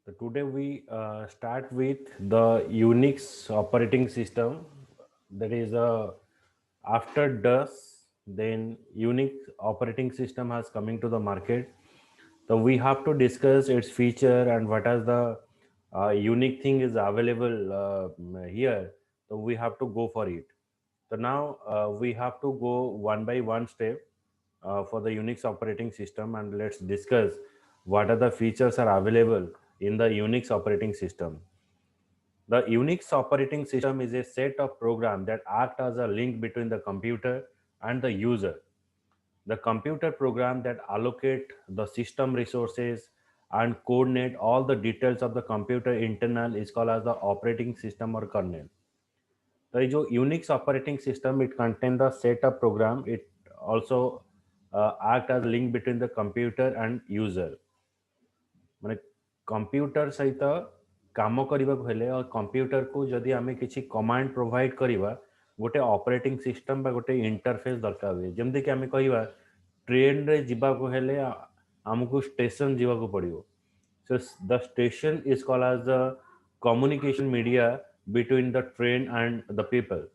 So today we start with the Unix operating system. That is after DOS, then Unix operating system has coming to the market. So we have to discuss its feature and what are the unique thing is available here. So we have to go for it. So now we have to go one by one step for the Unix operating system, and let's discuss what are the features are available in the Unix operating system. The Unix operating system is a set of programs that act as a link between the computer and the user. The computer program that allocate the system resources and coordinate all the details of the computer internal is called as the operating system or kernel. तो ये जो Unix operating system it contain the set up program it also act as link between the computer and user ମାନେ computer सहित काम କରିବାକୁ ହେଲେ और computer को जदि आमे किछि कमांड प्रोवाइड करिवा गोटे ऑपरेटिंग सिस्टम बा गोटे इंटरफेस दरकार हुए जेमति कि आमे कहिबा ट्रेन रे जिबा को हेले हमको स्टेशन जिबा को पड़िबो. So the station is called as the communication media between the train and the people.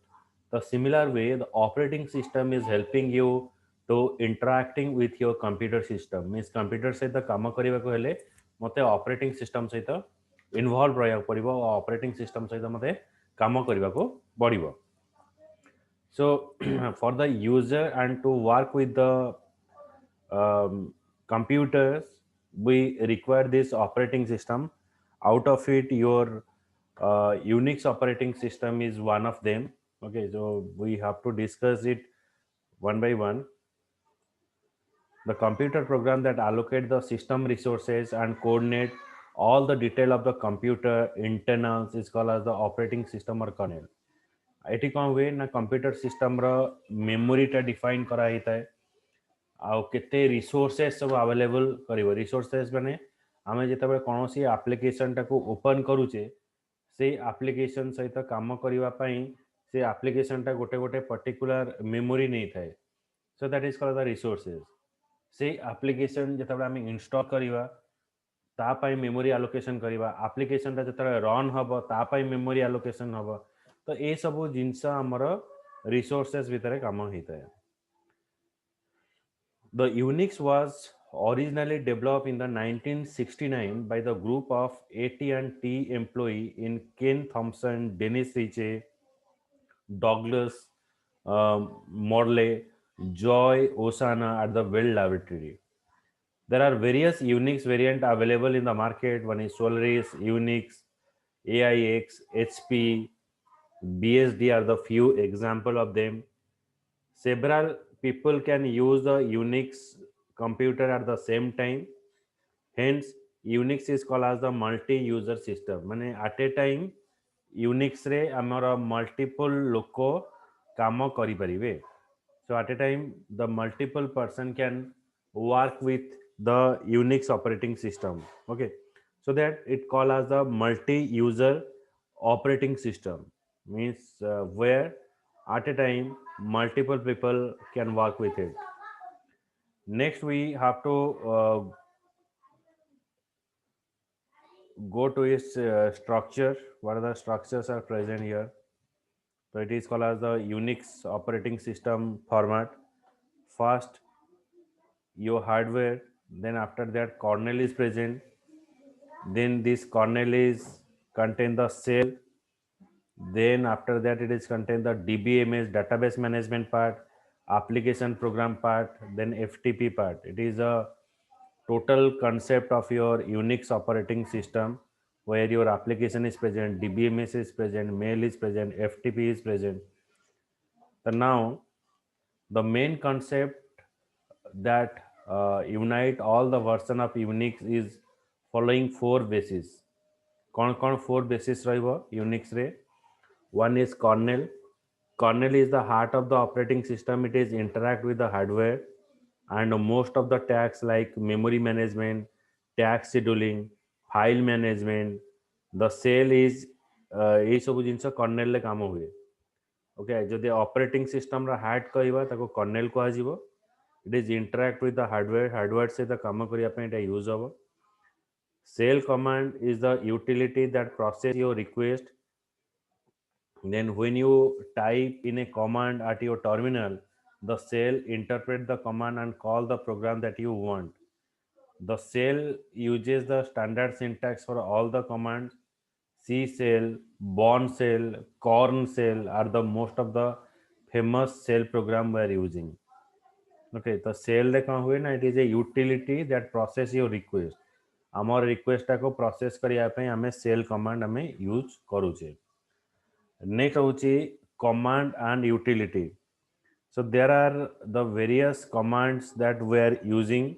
The similar way, the operating system is helping you to interacting with your computer system. Means computer सहित काम କରିବାକୁ हेले मते operating system सहित involve रहବାକୁ पड़िबो और operating system सहित मते काम କରିବାକୁ पड़िबो. So for the user and to work with the computers, we require this operating system. Out of it, your Unix operating system is one of them. Okay, so we have to discuss it one by one. The computer program that allocate the system resources and coordinate all the detail of the computer internals is called as the operating system or kernel. Eighty कौन हुए ना computer system रो मेमोरीटा define करा होता है आउ केते resources सब available करिवो resources माने आमे जेतेबे कोनोसी एप्लिकेशन टाको ओपन करूचे से एप्लिकेशन सहित काम करिवा पई से एप्लिकेशन टा गोटे गोटे पर्टिकुलर मेमोरी नहीं थाए so that is called the resources से एप्लिकेशन जेतेबे आमे इंस्टॉल करिवा ता पई मेमोरी एलोकेशन करिवा एप्लिकेशन टा जेतेबे रन हबो ता पई मेमोरी एलोकेशन हबो तो ए सब जिनस हमर रिसोर्सेस भितर काम होता है. The Unix was originally developed in the 1969 by the group of AT&T employee in Ken Thompson, Dennis Ritchie, Douglas Morley, Joy Osana at the Bell Laboratory. There are various Unix variant available in the market. One is Solaris, Unix, AIX, HP, BSD are the few example of them. Several people can use the Unix computer at the same time. Hence, Unix is called as the multi-user system. माने at a time Unix रे ଆମର multiple लोको काम करि परिबे. So at a time, the multiple person can work with the Unix operating system. Okay, so that it called as the multi-user operating system means where at a time multiple people can work with it. Next, we have to go to its structure. What are the structures are present here? So it is called as the Unix operating system format. First, your hardware, then after that kernel is present, then this kernel is contain the shell, then after that it is contain the DBMS database management part, application program part, then FTP part. It is a total concept of your Unix operating system where your application is present, DBMS is present, mail is present, FTP is present. So now the main concept that unite all the version of Unix is following four bases. कौन कौन four basis रहिबो Unix रे. One is kernel. Kernel is the heart of the operating system. It is interact with the hardware and most of the tasks like memory management, task scheduling, file management. The cell is ये सब जिनस kernel ले काम हुए. Okay जदि operating system रा heart कहबा ताको kernel को आजिबो. It is interact with the hardware से द काम करिया पे एटा यूज हबो. Shell command is the utility that process your request. Then when you type in a command at your terminal, the shell interpret the command and call the program that you want. The shell uses the standard syntax for all the commands. C shell, Bourne shell, Corn shell are the most of the famous shell program we are using. Okay, the shell रे कौन हुए ना, it is a utility that process your request. आमर request को process करिया पे हमें cell command हमें यूज करूचे. नेक्स्ट होची command and utility. So there are the various commands that we are using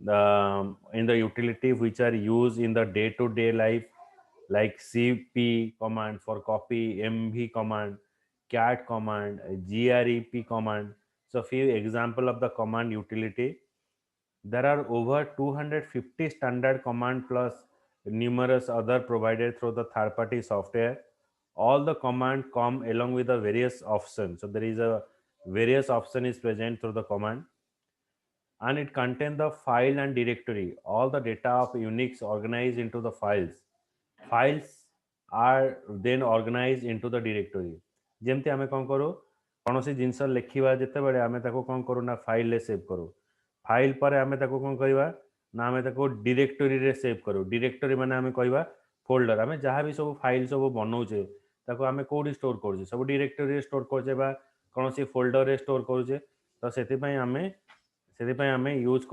in the utility which are used in the day-to-day life, like cp command for copy, mv command, cat command, grep command. So few example of the command utility. There are over 250 standard command plus numerous other provided through the third party software. All the command come along with the various options. So there is a various option is present through the command, and it contains the file and directory. All the data of Unix organized into the files. Files are then organized into the directory. ଯେମିତି ଆମେ କ'ଣ କରୁ, କୌଣସି ଜିନିଷ ଲେଖିବା ଯେତେବେଳେ ଆମେ ତାକୁ କ'ଣ କରୁ ନା ଫାଇଲରେ ସେଭ୍ କରୁ. ଫାଇଲ ପରେ ଆମେ ତାକୁ କ'ଣ କରିବା ନା ଆମେ ତାକୁ ଡିରେକ୍ଟୋରୀରେ ସେଭ୍ କରୁ. ଡିରେକ୍ଟୋରୀ ମାନେ ଆମେ କହିବା ଫୋଲ୍ଡର. ଆମେ ଯାହା ବି ସବୁ ଫାଇଲ ସବୁ ବନଉଛେ ତାକୁ ଆମେ କୋଉଠି ଷ୍ଟୋର କରୁଛେ, ସବୁ ଡିରେକ୍ଟୋରୀରେ ଷ୍ଟୋର କରୁଛେ ବା କୌଣସି ଫୋଲ୍ଡରରେ ଷ୍ଟୋର କରୁଛେ. ତ ସେଥିପାଇଁ ଆମେ ୟୁଜ୍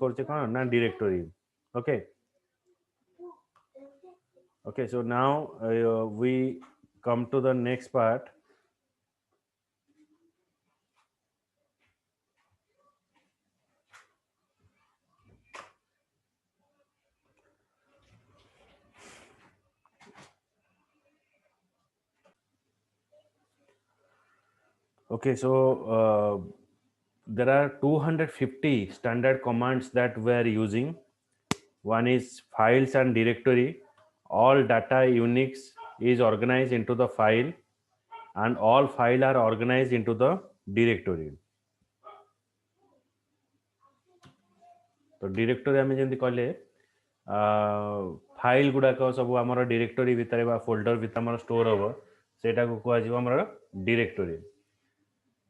କରୁଛେ କ'ଣ ନା directory. Okay. Okay, so now we come to the next part. Okay, so there are 250 standard commands that we are using. One is files and directory. All data Unix is organized into the file, and all file are organized into the directory. तो directory आमे जेंति कहले file गुड़ाक सब आमर directory भितर बा folder भितर आमर store हम सेटा को कह जिवो आमर directory.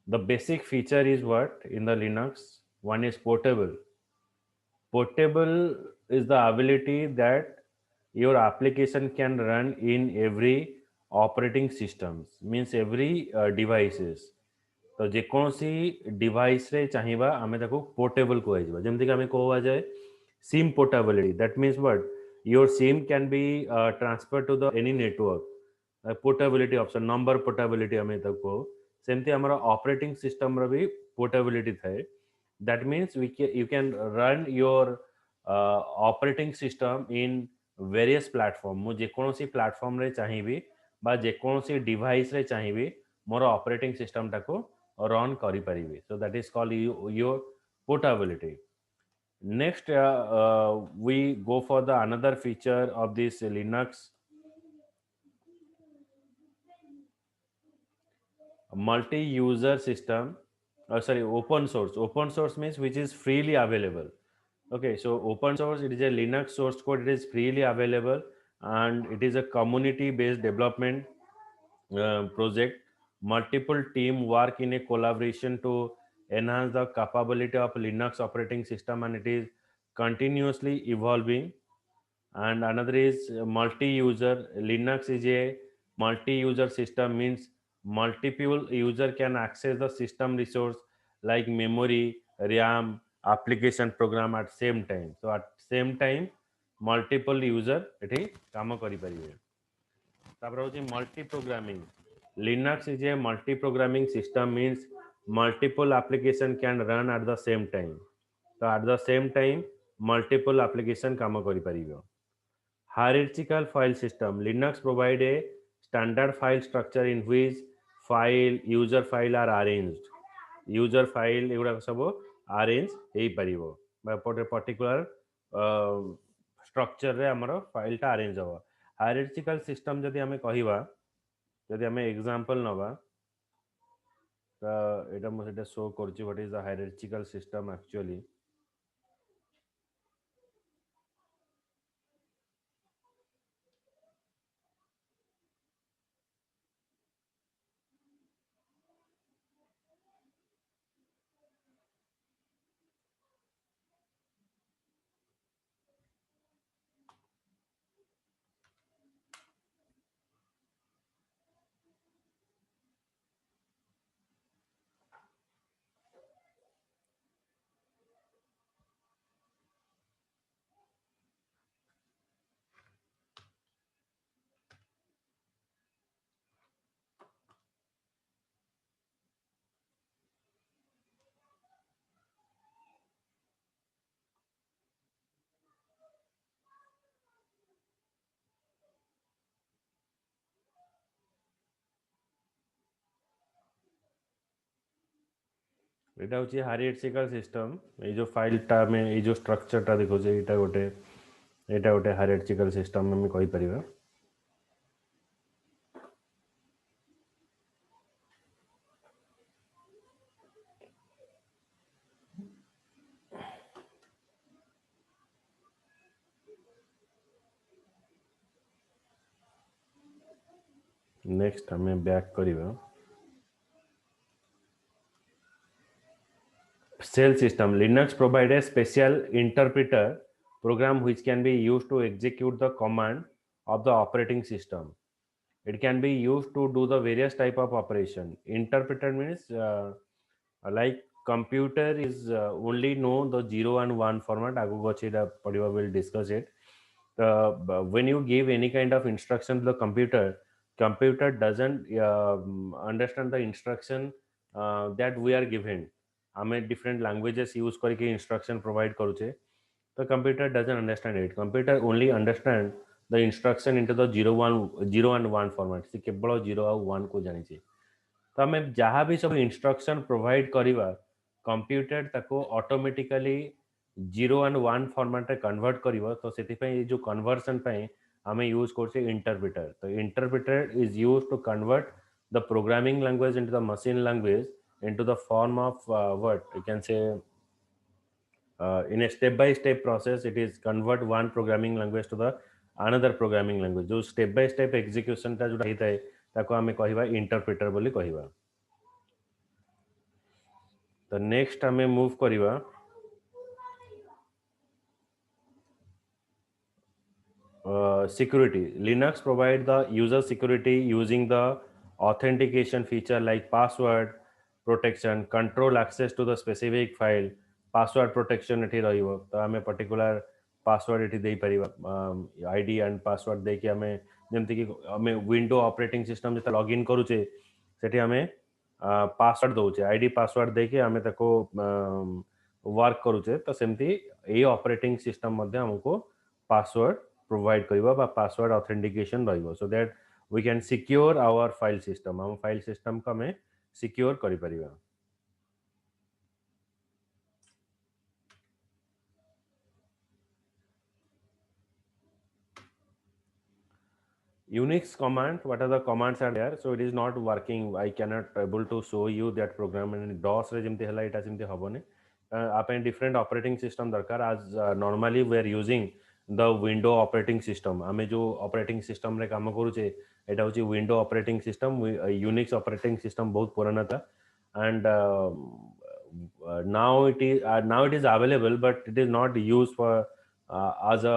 The basic feature is what in the Linux? One is portable. Portable is the ability that your application can run in every operating systems, means every devices. तो जेकोसी डिवाइस रे चाहिबा आमे ताको पोर्टेबल को आइबा. जेमति कि आमे कहवा जाय SIM portability. That means what? Your SIM can be transferred to the any network. Portability option, number portability आमे ताको सेमति हमरा ऑपरेटिंग सिस्टम रे भी पोर्टेबिलिटी थाए. That means you can run your operating system in various platform. मु जेकोसी platform रे चाहिबी बा जेकोसी device रे चाहिबी मोर ऑपरेटिंग सिस्टम टाको रन करि परिबे. So that is called your portability. Next, we go for the another feature of this Linux, multi-user system. Sorry, open source. Open source means which is freely available. Okay, so open source, it is a Linux source code. It is freely available, and it is a community-based development project. Multiple team work in a collaboration to enhance the capability of Linux operating system, and it is continuously evolving. And another is multi-user. Linux is a multi-user system, means multiple user can access the system resource like memory, RAM, application program at same time. So at same time multiple user एठी काम करि परिबे. तापर होची multi programming. Linux is a multi programming system, means multiple application can run at the same time. So at the same time multiple application काम करि परिबे. Hierarchical file system. Linux provide a standard file structure in which user file are arranged. User file एगुड़ा सब arrange हेई परिबो बा particular structure रे हमर file टा arrange हो. Hierarchical system जदि हमें कहिबा, जदि हमें example नबा तो एटा मो सेटा शो करछि what is the hierarchical system actually. एटा होची हायरार्चिकल सिस्टम ए जो फाइल टा में ए जो स्ट्रक्चर टा देखो जे एटा गोटे हायरार्चिकल सिस्टम में कहि परिबा नेक्स्ट हमें बैक करिबा Shell system. Linux provide a special interpreter program which can be used to execute the command of the operating system. It can be used to do the various type of operation. Interpreter means like computer is only know the 0 and 1 format. Agu gochida padiba will discuss it. When you give any kind of instruction to the computer doesn't understand the instruction that we are given. ଆମେ different languages use करके instruction provide करूचे the computer doesn't understand it. Computer only understand the instruction into the 0 and 1 format. से केवल 0 और 1 को जानिचे तो आम जहाँ भी सब इंस्ट्रक्शन प्रोवाइड करवा कंप्यूटर ताको ऑटोमेटिकली 0 and 1 फॉर्मेट रे कन्वर्ट करिवो तो सेति जो कन्वर्सन आम यूज करछे इंटरप्रेटर तो interpreter is use to convert the programming language into the machine language into the form of what you can say in a step by step process it is convert one programming language to the another programming language जो step by step execution टा जोटा हिताए ताको आमे कहिबा interpreter बोली कहिबा तो next आमे move करिबा security. Linux provide the user security using the authentication feature like password protection, control access to the specific file, password protection एठी रहिबो तो आमे पर्टिकुलर पासवर्ड एठी देई परिबा आईडी एंड पासवर्ड दे कि आमे जेमति कि आमे विंडो ऑपरेटिंग सिस्टम जता लॉगिन करूचे सेठी आमे पासवर्ड दउचे आईडी पासवर्ड दे कि आमे ताको वर्क करूचे तो सेमति ए ऑपरेटिंग सिस्टम मध्ये हमको पासवर्ड provide करिबा बा पासवर्ड ऑथेंटिकेशन रहिबो so that we can secure our file system हम फाइल सिस्टम को हमें सिक्योर करि परिबा Unix command, what are the commands are there? So it is not working. I cannot able to show you that program and DOS रे जेमती हला इटा जेमती हबने आपण different operating system दरकार as normally we are using the window operating system आमे जो operating system रे काम करूचे एटा होची window operating system Unix operating system बहुत पुराना था and now it is available but it is not used for as a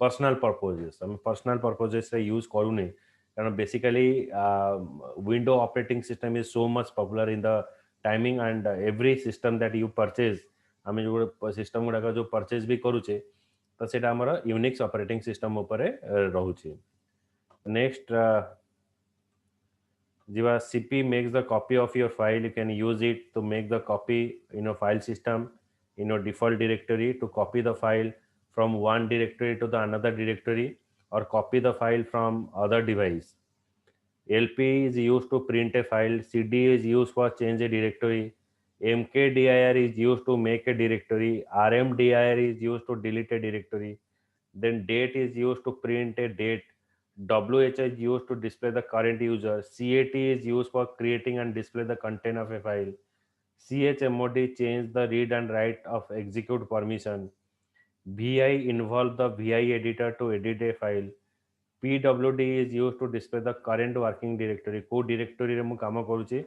personal purposes आम पर्सनल पर्पजेस यूज करूनी कारण basically window operating system is so much popular in the timing and every system that you purchase आम जो system गुड़ाक जो purchase भी करूचे तो सेटा हमर यूनिक्स ऑपरेटिंग सिस्टम उपरे रहूची नेक्स्ट जीवा cp makes the copy of your file you can use it to make the copy in a file system in your default directory to copy the file from one directory to the another directory or copy the file from other device. LP is used to print a file, CD is used for change a directory, mkdir is used to make a directory, rmdir is used to delete a directory, then date is used to print a date, WH is used to display the current user, CAT is used for creating and display the content of a file, chmod change the read and write of execute permission, VI involve the VI editor to edit a file. PWD is used to display the current working directory. को directory रे मु काम करूची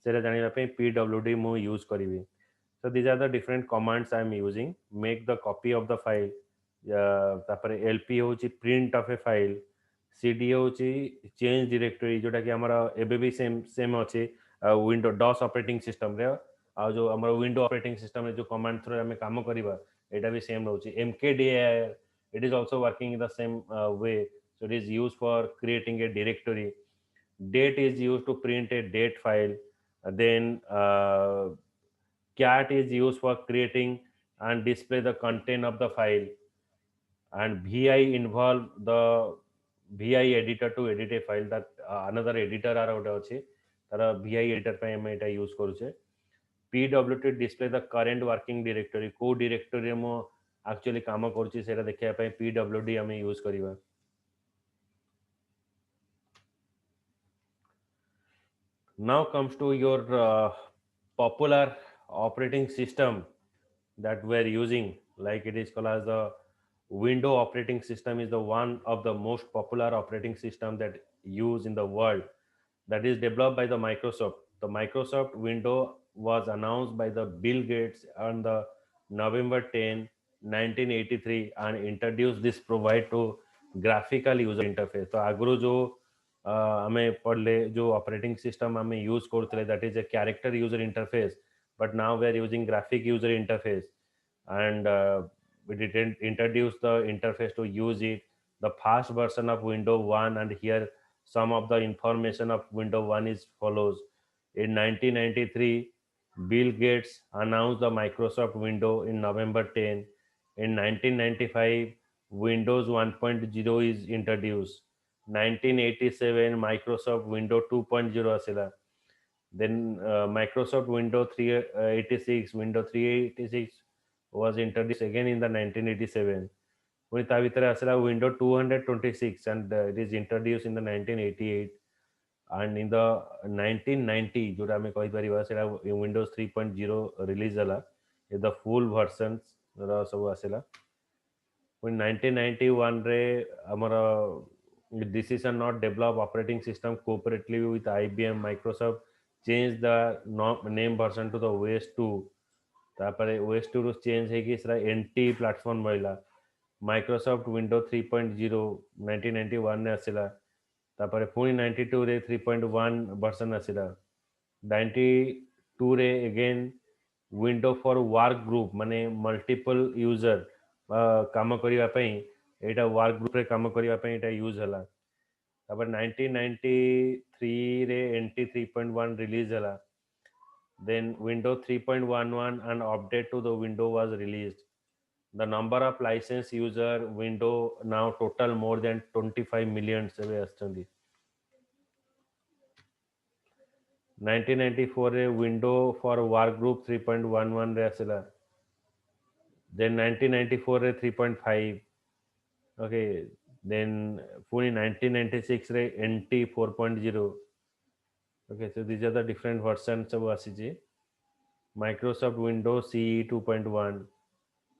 सेटा जानिबा पे PWD मु use करिवि. So these are the different commands I am using. Make the copy of the file. तापरे LP होची print of a file. CD होची change directory जोटा कि हमारा एबे भी सेम अछि विंडो DOS ऑपरेटिंग सिस्टम रे आ जो हमारा विंडो ऑपरेटिंग सिस्टम रे जो कमांड थ्रू हमें काम करिबा एटा भी same रहउची mkdir it is also working in the same way so it is used for creating a directory date is used to print a date file then cat is used for creating and display the content of the file and vi involve the vi editor to edit a file that another editor are out ଅଛି ତାର vi editor ପାଇଁ ଆମେ ଏଟା use କରୁଛे PWT display the current working directory को directory मो actually काम करूची सेटा देखिया ପାଇଁ PWD हमें use करिवा. Now comes to your popular operating system that we're using, like it is called as the window operating system is the one of the most popular operating system that used in the world, that is developed by the Microsoft. The Microsoft Window was announced by the Bill Gates on the November 10, 1983 and introduced this provide to graphical user interface. तो आगुरु जो हमें पढ़ले जो operating system हमें use करते that is a character user interface, but now we are using graphic user interface, and we didn't introduce the interface to use it, the fast version of Windows 1. And here some of the information of Windows 1 is follows. In 1993, Bill Gates announced the Microsoft Windows in November 10. In 1995, Windows 1.0 is introduced. 1987, Microsoft Windows 2.0 asila. Then Microsoft Windows 386, Windows 386 was introduced again in the 1987. पुଣି ତା ଭିତରେ ଆସିଲା Windows 226 and it is introduced in the 1988. And in the 1990 जोटा आमे कहि परिबा सेटा Windows 3.0 release होला, the full versions ର ସବୁ ଆସିला. पुଣି 1991 रे हमर decision not develop operating system cooperatively with IBM, Microsoft changed the name version to the OS 2. तापर OS 2 ରୁ चेंज ହେଇକି सेटा NT प्लेटफॉर्म मिला. माइक्रोसॉफ्ट विंडो 3.0 1991 ने आसिला. तापर पुणी 92 रे 3.1 वर्जन आसिला. 92 रे again window for work group माने मल्टीपल यूजर काम करिया पई एटा वर्क ग्रुप रे काम करिया पई एटा यूज होला. तापर 1993 रे NT 3.1 रिलीज होला. Then Windows 3.11 and update to the window was released. The number of licensed user window now total more than 25 million सेवे आछंदी. 1994 रे window for work group 3.11 रे आसिला. Then 1994 रे 3.5. Okay, then पुणी 1996 रे NT 4.0. Okay, so these are the different versions सब आसीची. Microsoft Windows CE 2.1.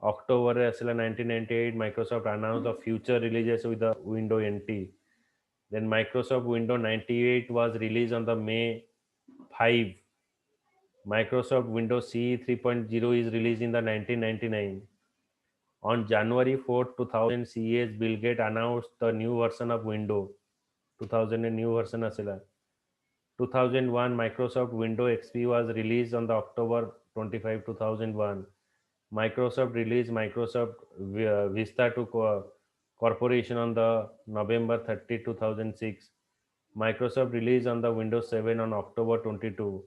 October रे आसिला 1998 Microsoft announced the future releases with the Windows NT. Then Microsoft Windows 98 was released on the May 5. Microsoft Windows CE 3.0 is released in the 1999. On January 4, 2000, CES Bill Gates announced the new version of Windows. 2000 a new version asila. 2001 Microsoft Windows XP was released on the October 25, 2001. Microsoft released Microsoft Vista to corporation on the November 30, 2006. Microsoft released on the Windows 7 on October 22.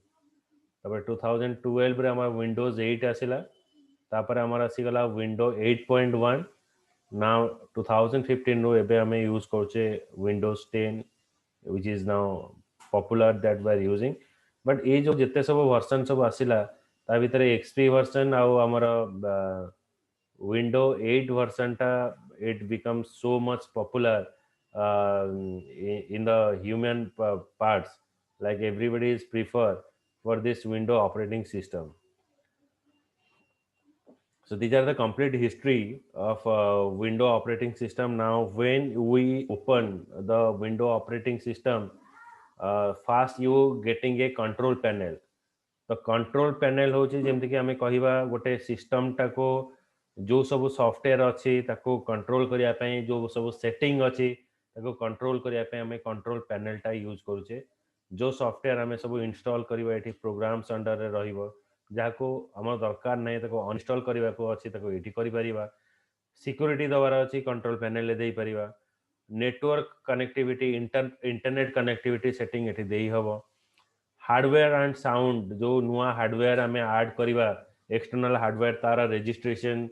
तापर 2012 रे हमारा Windows 8 आसिला. तापर हमारा आसीगला Windows 8.1. now 2015 रो एबे हमें use करछे Windows 10 which is now popular that we are using. but ए जो जते सब वर्जन सब आसिला ता भितर XP वर्जन आ हमारा Windows 8 version ta it becomes so much popular in the human parts, like everybody is prefer for this window operating system. So these are the complete history of window operating system. Now when we open the window operating system, first you getting a control panel. तो control panel हूँ जमती कि आम कह गोटे system टाको जो सब सॉफ्टवेयर अच्छी ताको कंट्रोल करने जो सब सेटिंग अच्छी ताको कंट्रोल करने आम कंट्रोल पैनल टा यूज करुचे. जो सॉफ्टवेयर आम सब इंस्टॉल करवा ये प्रोग्राम्स अंडर रे रहिबो जाको आम दरकार नहीं ताको अनइंस्टॉल करने को अच्छी ताको एठी करि परिबा. सिक्योरिटी दबार अच्छी कंट्रोल पैनल दे परिबा. Network connectivity internet connectivity setting एठी देई हबो. हार्डवेयर एंड साउंड जो नुआ हार्डवेयर आम ऐड करवा एक्सटर्नल हार्डवेयर तार रजिस्ट्रेशन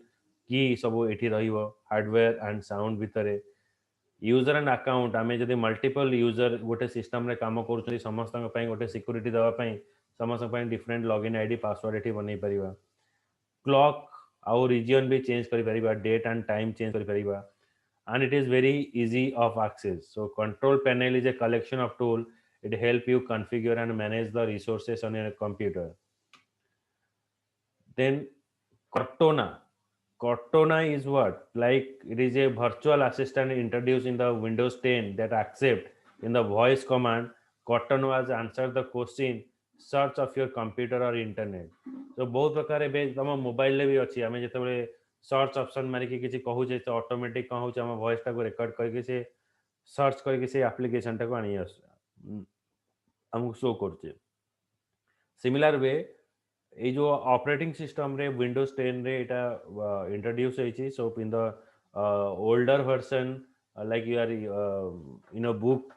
की सब एठी रहिबो. हार्डवेयर एंड साउंड भितर यूजर एंड अकाउंट आम जब मल्टीपल यूजर गोटे सिस्टम रे काम कर समस्त गोटे सिक्योरिटी देवाई समस्त different login ID password eighty बन पार क्लॉक आउ रीजन भी चेंज कर पार डेट एंड टाइम चेंज कर पार and it is very easy of access. So control panel is a collection of tool. It help you configure and manage the resources on your computer. Then Cortana. Cortana is what? Like it is a virtual assistant introduced in the Windows 10 that accept in the voice command. Cortana has answered the question search of your computer or internet. So बहुत प्रकार ଏବେ ତମ ମୋବାଇଲରେ ବି ଅଛି ଆମେ ଯେତେବେଳେ search option ମାରିକି କିଛି କହୁଛେ ତ ଅଟୋମେଟିକ୍ କ'ଣ ହେଉଛି ଆମ ଭଏସଟାକୁ ରେକର୍ଡ କରିକି ସେ ସର୍ଚ୍ଚ କରିକି ସେ ଆପ୍ଲିକେସନଟାକୁ ଆଣି ଆସୁ ଆମକୁ ଶୋ କରୁଛେ ସିମିଲାର वे ये जो ऑपरेटिंग सिस्टम रे विंडोज 10 रे इटा इंट्रोड्यूस होइछि so in the older version like you are in a book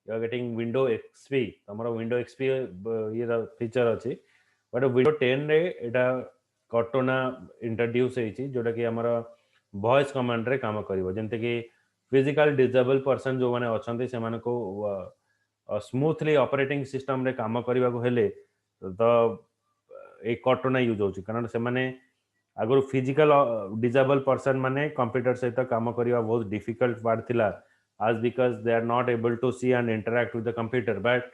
you are getting window XP हमरो विंडो एक्सपी ये फीचर अछि बट विंडो 10 रे इटा कटोना इंट्रोड्यूस होइछि जोटा कि हमरो वॉइस कमांड रे काम करिवो जेंते कि फिजिकल डिसेबल पर्सन जो माने अछंती से माने को स्मूथली ऑपरेटिंग सिस्टम रे काम करबा को हेले द ए कटोना यूज होची कारण से माने अगर फिजिकल डिसेबल पर्सन माने कंप्यूटर सहित काम करबा बहुत डिफिकल्ट पार्ट थिला as because they are not able to see and interact with the computer but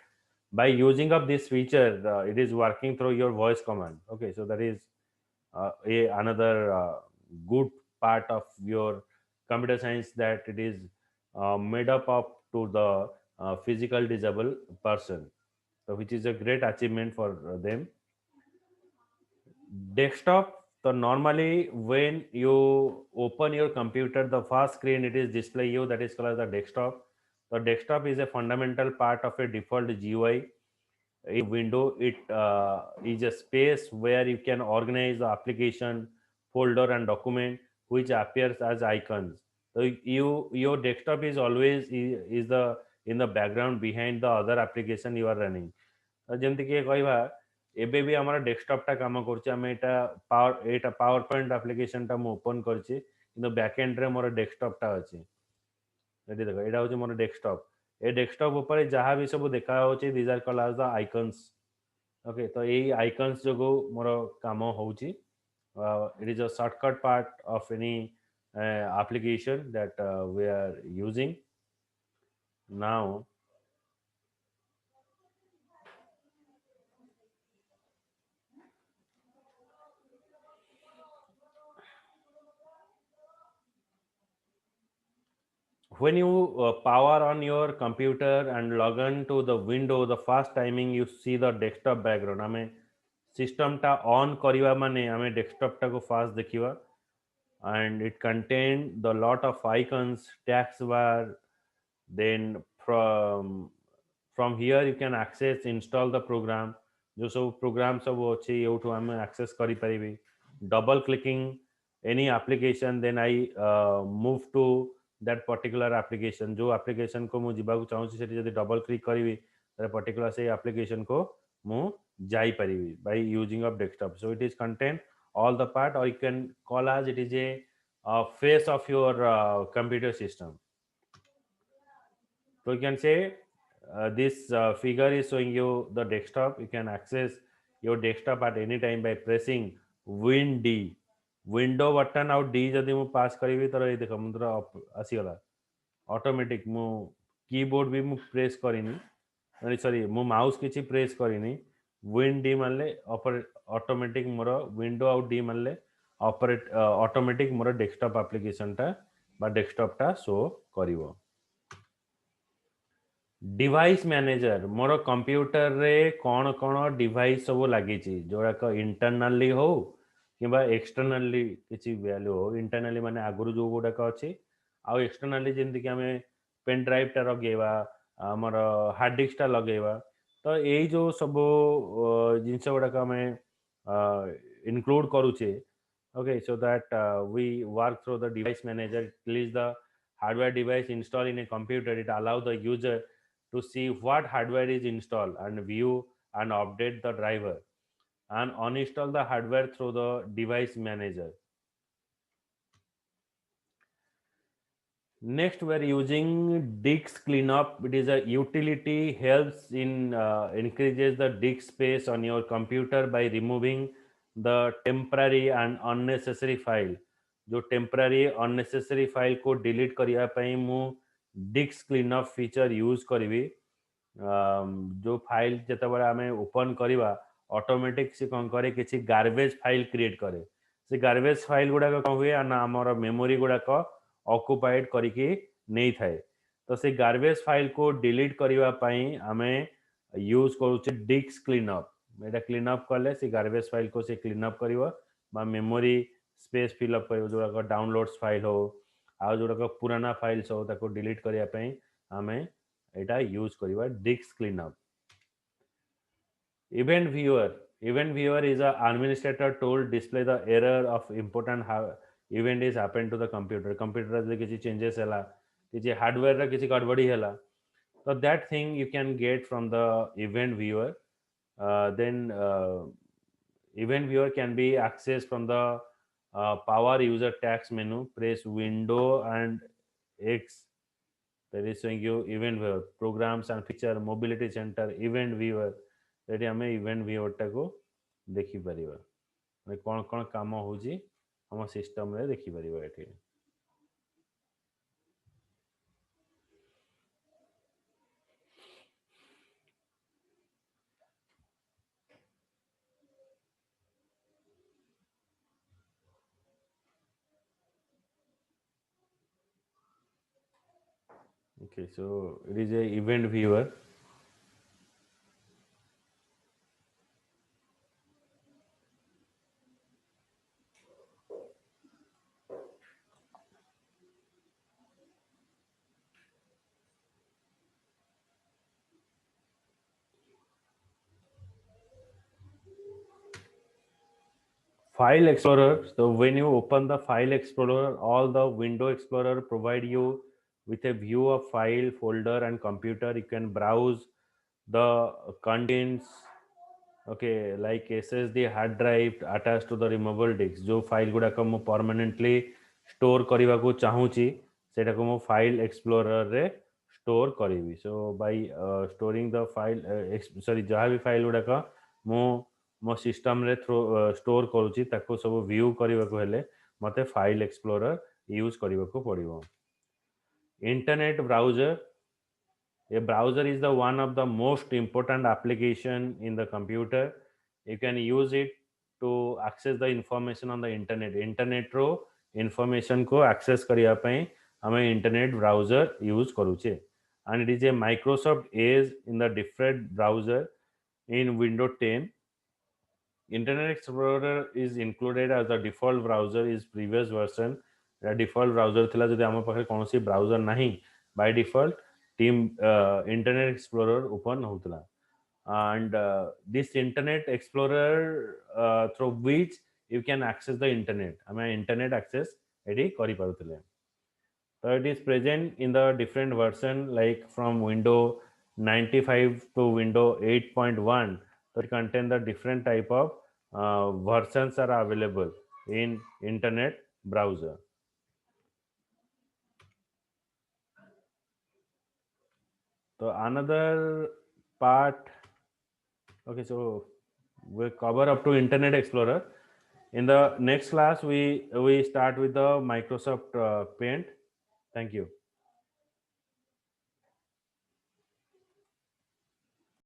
by using of this feature it is working through your voice command. Okay, so that is another good part of your computer science that it is made up to the physical disabled person, so which is a great achievement for them. Desktop, so normally when you open your computer the first screen it is display you that is called as the desktop. The desktop is a fundamental part of a default GUI. A window it is a space where you can organize the application folder and document which appears as icons. So your desktop is always is the in the background behind the other application you are running. ଯେମିତି କି କହିବା ଏବେ ବି ଆମର ଡେସ୍କଟପ୍ଟା କାମ କରୁଛି ଆମେ ଏଇଟା power point ଆପ୍ଲିକେସନଟା ମୁଁ ଓପନ୍ କରିଛି କିନ୍ତୁ ବ୍ୟାକ୍ ଏଣ୍ଡରେ ମୋର ଡେସ୍କଟପ୍ଟା ଅଛି ଏଠି ଦେଖ ଏଇଟା ହେଉଛି ମୋର ଡେସ୍କଟପ୍ ଏ ଡେସ୍କଟପ୍ ଉପରେ ଯାହା ବି ସବୁ ଦେଖାଯାଉଛି these are called as the icons okay ତ ଏଇ ଆଇକନ୍ସ ଯୋଗୁଁ ମୋର କାମ ହେଉଛି ଇଟ୍ ଇଜ୍ ଅ shortcut part of any application that we are using now. When you power on your computer and log on to the window the first timing you see the desktop background आमे system टा on करिवा माने आमे desktop टा को first देखिवा and it contained the lot of icons text bar then from here you can access install the program जो सब program सब अच्छी यूट्यूब आमे access करी परिबी double clicking any application then I move to that particular application जो application को मु जिबाकु चाहूची सेठी जदी डबल क्लिक करिवि तर पर्टिकुलर से application को मु जाई परिबी by using of desktop. So it is contain all the part or you can call as it is a face of your computer system. So you can say this figure is showing you the desktop. You can access your desktop at any time by pressing Win D. Window button आउ D जदि मु पास करी तो ये देख मुद्रा आसीगला automatic मु keyboard भी मु प्रेस करिनी सॉरी मु माउस किछि प्रेस करिनी विन डी मानले ऑटोमेटिक मोर विंडो आउ डी मानले ऑपरेट ऑटोमेटिक मोर डेस्कटॉप एप्लीकेशन टा बा डेस्कटॉप टा शो करिवो. डिवाइस मैनेजर मोर कंप्यूटर रे कौन कौन डिवाइस सब लगी जोड़ा इंटरनली हो कि एक्सटर्नाली किसी वैल्यू हो इंटरनली माने आगुरी जो गुड़ाक अच्छी आउ एक्सटर्नाली जमी कि आम पेन ड्राइव टा लगेवा आमर हार्ड डिस्क टा लगेवा तो यही जो सब जिनस गुड़ाक आम इनक्लूड करुचे. Okay, so that we work through the device manager. Release the hardware device installed in a computer. It allows the user to see what hardware is installed and view and update the driver and uninstall the hardware through the device manager. Next, we are using disk cleanup. It is a utility, helps in increases the disk space on your computer by removing the temporary and unnecessary file. जो temporary unnecessary file को delete करिया ପାଇଁ ମୁଁ disk cleanup feature use करिवी. जो file ଯେତେବେଳେ ଆମେ open କରିବା automatic ସେ କ'ଣ କରେ କିଛି ଗାର୍ବେଜ ଫାଇଲ୍ କ୍ରିଏଟ୍ କରେ. ସେ ଗାର୍ବେଜ ଫାଇଲ୍ ଗୁଡ଼ାକ କ'ଣ ହୁଏ ନା ଆମର ମେମୋରି ଗୁଡ଼ାକ ଅକୁପାଏଡ୍ କରିକି ନେଇଥାଏ. ତ ସେ ଗାର୍ବେଜ ଫାଇଲ୍କୁ ଡିଲିଟ୍ କରିବା ପାଇଁ ଆମେ ୟୁଜ୍ କରୁଛେ ଡିସ୍କ କ୍ଲିନଅପ୍. ଏଇଟା କ୍ଲିନଅପ୍ କଲେ ସେ ଗାର୍ବେଜ ଫାଇଲ୍କୁ ସେ କ୍ଲିନଅପ୍ କରିବ ବା ମେମୋରି ସ୍ପେସ୍ ଫିଲ୍ଅପ୍ କରିବ. ଯେଉଁଗୁଡ଼ାକ ଡାଉନଲୋଡ୍ସ ଫାଇଲ୍ ହଉ ଆଉ ଯେଉଁଗୁଡ଼ାକ ପୁରାନା ଫାଇଲ୍ସ ହଉ ତାକୁ ଡିଲିଟ୍ କରିବା ପାଇଁ ଆମେ ଏଇଟା ୟୁଜ୍ କରିବା disk cleanup. Event viewer is a administrator tool display the error of important event is happened to the computer. Computer रे किसी changes हैला, किसी hardware रे किसी गड़बड़ी हैला. So that thing you can get from the event viewer. Then event viewer can be accessed from the power user tags menu. Press window and X. That is showing you event viewer, programs and feature, mobility center, event viewer. ସେଠି ଆମେ event ଭିଓଟାକୁ ଦେଖିପାରିବା, ମାନେ କ'ଣ କ'ଣ କାମ ହେଉଛି ଆମ ସିଷ୍ଟମରେ ଦେଖିପାରିବା ଏଠି. Okay, so it is a event viewer. File Explorer. So when you open the File Explorer, all the Window Explorer provide you with a view of file, folder, and computer. You can browse the contents. Okay, like SSD hard drive attached to the removable disk. जो file गुड़ाक मु permanently store करने को चाहूँगी सेटा को मु file explorer रे store करी. So by storing the file sorry जहाँ भी फाइल गुड़ाक मु मो सिस्टम रे स्टोर करूची ताको सब व्यू करने को हेले मते फाइल एक्सप्लोरर यूज करने को पड़िबो. Internet browser. A browser is the one of the most important application in the computer. You can use it to access the information on the internet. Internet रो information को access करिया ପାଇଁ हमें internet browser use करूचे. And it is a Microsoft Edge in the different browser in Windows 10. Internet Explorer is included as the default browser is previous version. Default browser थिला जदि हम पाखे कौनसी browser नहीं by default team Internet Explorer open होतला. And this Internet Explorer through which you can access the internet. हमें internet access AD करी पारुतले. So it is present in the different version like from Windows 95 to Windows 8.1. So it contain the different type of versions are available in internet browser. So another part, okay, so we cover up to Internet Explorer. In the next class, we start with the Microsoft Paint. Thank you.